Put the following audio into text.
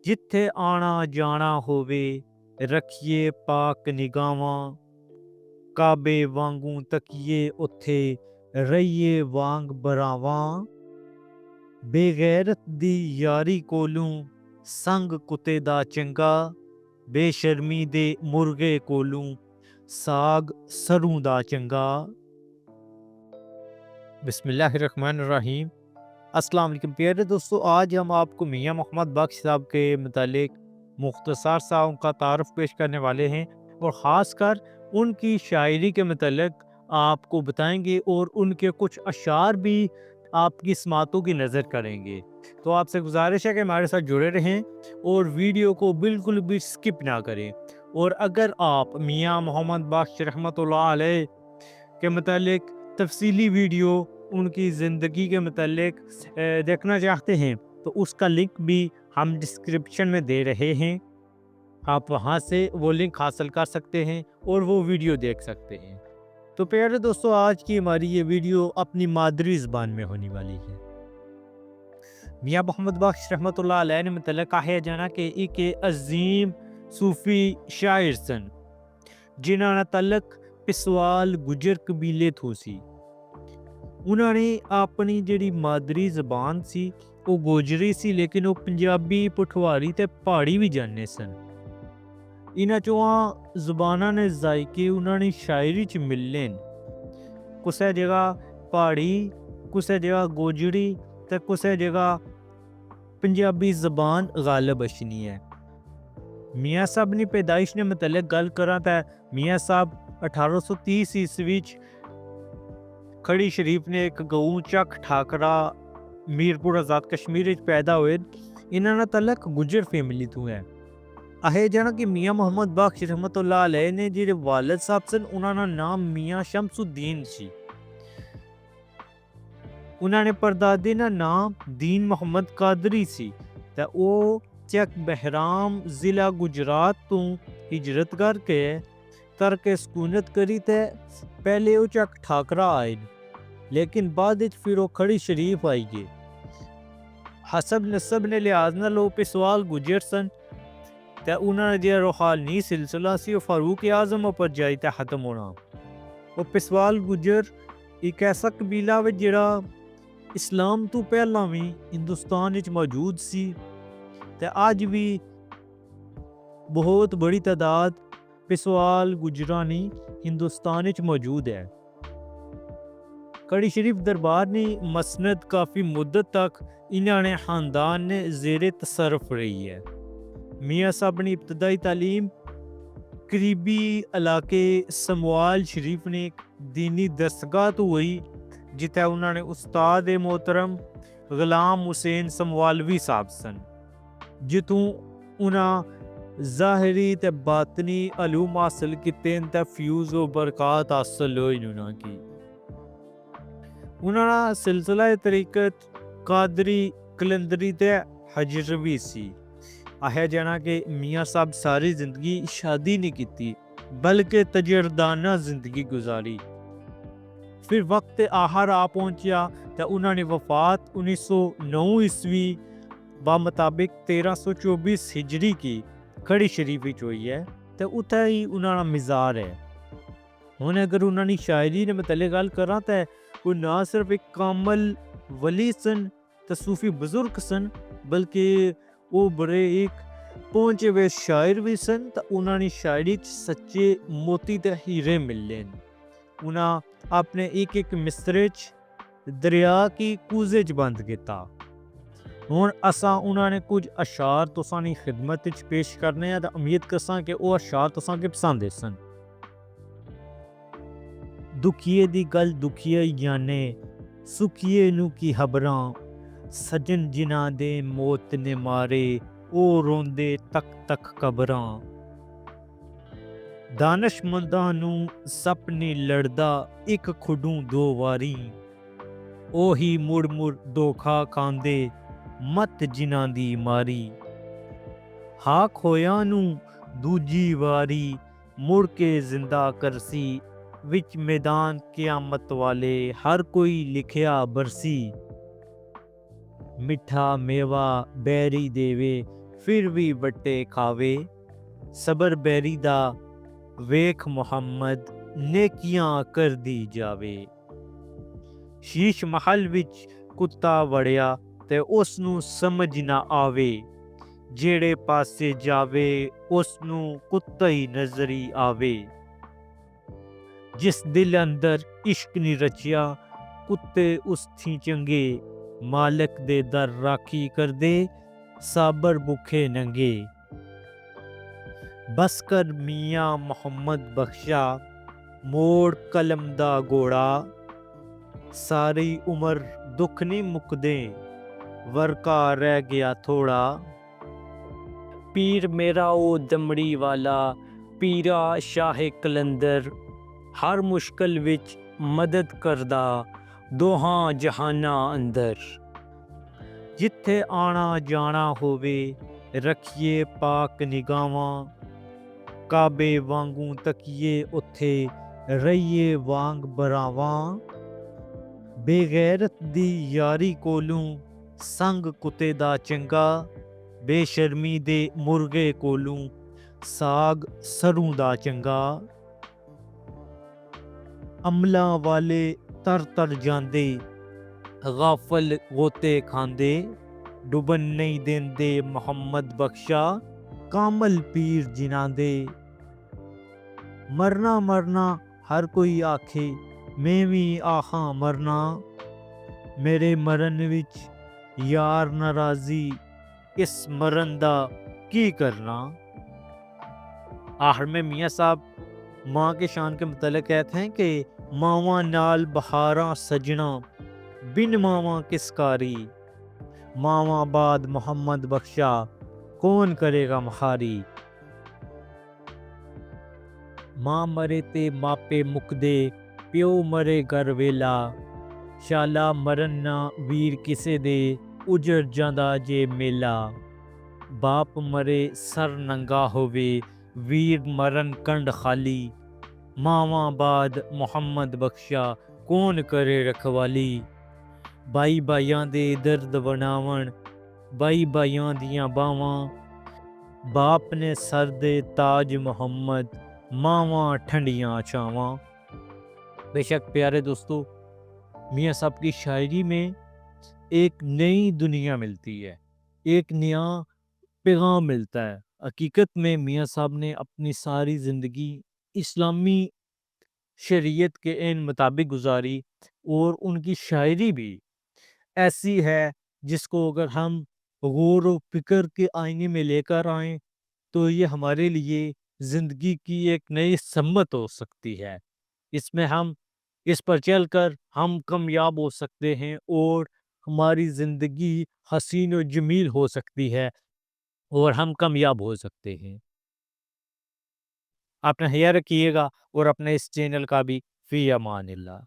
ਜਿੱਥੇ ਆਣਾ ਜਾਣਾ ਹੋਵੇ, ਰੱਖੀਏ ਪਾਕ ਨਿਗਾਹਾਂ, ਕਾਬੇ ਵਾਂਗੂ ਤਕੀਏ ਉੱਥੇ, ਰਹੀਏ ਵਾਂਗ ਬਰਾਵਾਂ। ਬੇਗੈਰਤ ਦੀ ਯਾਰੀ ਕੋਲੋਂ ਸੰਗ ਕੁੱਤੇ ਦਾ ਚੰਗਾ, ਬੇਸ਼ਰਮੀ ਦੇ ਮੁਰਗੇ कोलू साग सरूं दा चंगा। बिस्मिल्लाहिर्रहमानिर्रहीम। अस्सलाम वालेकुम प्यारे दोस्तों, आज हम आपको मियाँ मोहम्मद बख्श साहब के मुतालिक मुख्तसर सा उनका तारफ़ पेश करने वाले हैं और ख़ासकर उनकी शायरी के मुतालिक आपको बताएंगे और उनके कुछ अशार भी आपकी समातों की नज़र करेंगे। तो आपसे गुजारिश है कि हमारे साथ जुड़े रहें और वीडियो को बिल्कुल भी स्किप ना करें। और अगर आप मियाँ मोहम्मद बख्श रहमतुल्लाह अलैह के मुतालिक तफसीली वीडियो उनकी ज़िंदगी के मुतालिक देखना चाहते हैं तो उसका लिंक भी हम डिस्क्रिप्शन में दे रहे हैं। आप वहाँ से वो लिंक हासिल कर सकते हैं और वो वीडियो देख सकते हैं। तो प्यारे दोस्तों, आज की हमारी ये वीडियो अपनी मादरी ज़बान में होने वाली है। मियाँ मोहम्मद बख्श रहमतुल्लाह अलैह ने मतलब कहा जाना कि एक अजीम सूफी शायर सन जिन्होंने तलक पिसवाल गुजर कबीले तो सी। उन्होंने अपनी जी मादरी जबान सी वो गोजरी सी, लेकिन वो पंजाबी पठवारी ते पहाड़ी भी जाने सन। इन्हां चों जुबाना ने जायके उन्होंने शायरी च मिलने, कुसै जगह पहाड़ी, कुसै जगह गोजरी ते कुसै जगह पंजाबी जबान गालिब अशनी है। मियाँ साहब की पैदाइश ने मतलब गल करा तो मियाँ साहब 1830 ईस्वी खड़ी शरीफ ने एक गऊ चक ठाकरा मीरपुर आज़ाद कश्मीर पैदा हुए। इन्होंने तलक गुजर फैमिली तो है। आहे जाना कि मियाँ मोहम्मद बख्श रहमतुल्लाह अलैह ने जो वालिद साहब सन उन्होंने नाम मियाँ शमसुद्दीन सी। उन्होंने परदादे ना नाम दीन मोहम्मद कादरी सी। तो वो चक बहराम ज़िला गुजरात तो हिजरत करके सकूनत करी। तो पहले वो चक ठाकरा आए, लेकिन बाद फिर वो खड़ी शरीफ आई गए। हसब नसब ने लिहाज न लो पिसवाल गुजर सन। तो उन्होंने जो रूहानी सिलसिला सी फारूक आजम पर जाई तो खत्म होना। वो पिसवाल गुजर एक ऐसा कबीला वे जिहड़ा इस्लाम तो पहला भी हिंदुस्तान विच मौजूद सी। ते अज भी बहुत बड़ी तादाद पिसवाल गुजरानी हिंदुस्तान विच मौजूद है। कड़ी शरीफ दरबार ने मसनद काफ़ी मुद्दत तक इन्होंने ख़ानदान ने ज़ेरे तसरफ रही है। मियाँ साहब ने इब्तदाई तालीम करीबी इलाके समवाल शरीफ ने दीनी दरसगाह तो हुई, जिथे उन्होंने उस्ताद मोहतरम गुलाम हुसैन समवालवी साहब सन, जितों उन्हें ज़ाहरी ते बातनी अलूम हासिल किते ते फ्यूज़ व बरकत हासिल हुई। उन्होंने सिलसिला तरीकत कादरी कलंदरी ते हजरवी सी। आया जाना कि मियाँ साहब सारी जिंदगी शादी नहीं की, बल्कि तजरदाना जिंदगी गुजारी। फिर वक्त आहर आ पहुंचा तो उन्होंने वफात 1909 ईस्वी ब मुताबिक 1324 हिजरी की खड़ी शरीफ हुई है। तो उत्थे ही उन्होंने मिजार है। हुण अगर उन्होंने शायरी ने मतलब गल करा तो वो ना सिर्फ एक कामल वली सन तो सूफी बुजुर्ग सन, बल्कि वो बड़े एक पहुंचे हुए शायर भी सन। तो उन्होंने शायरी सच्चे मोती ते हीरे मिले। उन्हें अपने एक एक मिसरे दरिया की कूजे च बंद किया। हुण असां उन्होंने कुछ अशार तुसां खिदमत पेश करने हैं। तो उम्मीद करसां कि वो अशार तुसां के पसंद सन। दुखिए दी गल दुखिए जाने, सुखिए नू की खबरां, सजन जिन्हां दे मौत ने मारे, ओ रोंदे तक तक कबरां। दानशमंदां नू सपने लड़दा एक खुडूं दो वारी, ओही मुड़ मुड़ धोखा खांदे मत जिन्हां दी मारी। हाक होया नू दूजी वारी, मुड़ के जिंदा करसी, विच मैदान क़यामत वाले हर कोई लिखिया बरसी। मिठा मेवा बैरी देवे, फिर भी बट्टे खावे, सबर बैरी दा वेख मुहम्मद, नेकियां कर दी जावे। शीश महल विच कुत्ता वड़िया ते उसनू समझ ना आवे, जेड़े पासे जावे उसनू कुत्ता ही नजरी आवे। जिस दिल अंदर इश्क नी रचिया, कुत्ते उस थी चंगे, मालक दे दर राखी कर दे, साबर भुखे नंगे। बस कर मियाँ मोहम्मद बख्शा, मोड़ कलम दा घोड़ा, सारी उम्र दुख नहीं मुकदे, वर्का रह गया थोड़ा। पीर मेरा ओ दमड़ी वाला, पीरा शाह कलंदर, हर मुश्किल विच मदद करदा, दोहां जहाना अंदर। जिथे आना जाना होवे, रखिए पाक निगावां, काबे वांगू तकिए उथे, रहिए वांग बरावां। बेगैरत दी यारी कोलूं, संग कुत्ते दा चंगा, बेशर्मी दे मुर्गे कोलूं, साग सरूं दा चंगा। अमला वाले तर तर जांदे, गाफल गोते खांदे, डुबन नहीं देंदे मोहम्मद बख्शा, कामल पीर जिनांदे। मरना मरना हर कोई आखे, मैं भी आखां मरना, मेरे मरन विच यार नाराजी, इस मरन दा की करना। आखिर में मियाँ साहब माँ के शान के मतलब कहते हैं कि मावा नाल बहारा सजना, बिन मावा किस कारी, मावा बाद मोहम्मद बख्शा, कौन करेगा महारी। माँ मरे ते मापे मुकदे, प्यो मरे घर वेला, शाला मरन ना वीर किसे दे, उजड़ जांदा जे मेला। बाप मरे सर नंगा होवे, वीर मरन कंड खाली, मावा बाद मोहम्मद बख्शा, कौन करे रखवाली। बाई बाइयां दे दर्द वनावन, बाई बाइयां दियां बावां, बाप ने सर दे ताज मोहम्मद, मावा ठंडियां छावां। बेशक प्यारे दोस्तों, मियाँ साहब की शायरी में एक नई दुनिया मिलती है, एक नया पैगाम मिलता है। हकीकत में मियाँ साहब ने अपनी सारी ज़िंदगी इस्लामी शरीयत के इन मुताबिक गुजारी, और उनकी शायरी भी ऐसी है जिसको अगर हम गौर व फिक्र के आईने में लेकर आएं तो ये हमारे लिए ज़िंदगी की एक नई सम्मत हो सकती है। इसमें हम इस पर चलकर हम कामयाब हो सकते हैं और हमारी ज़िंदगी हसीन और जमील हो सकती है और हम कामयाब हो सकते हैं। अपना ख्याल रखिएगा और अपने इस चैनल का भी फ़ी अमानिल्लाह।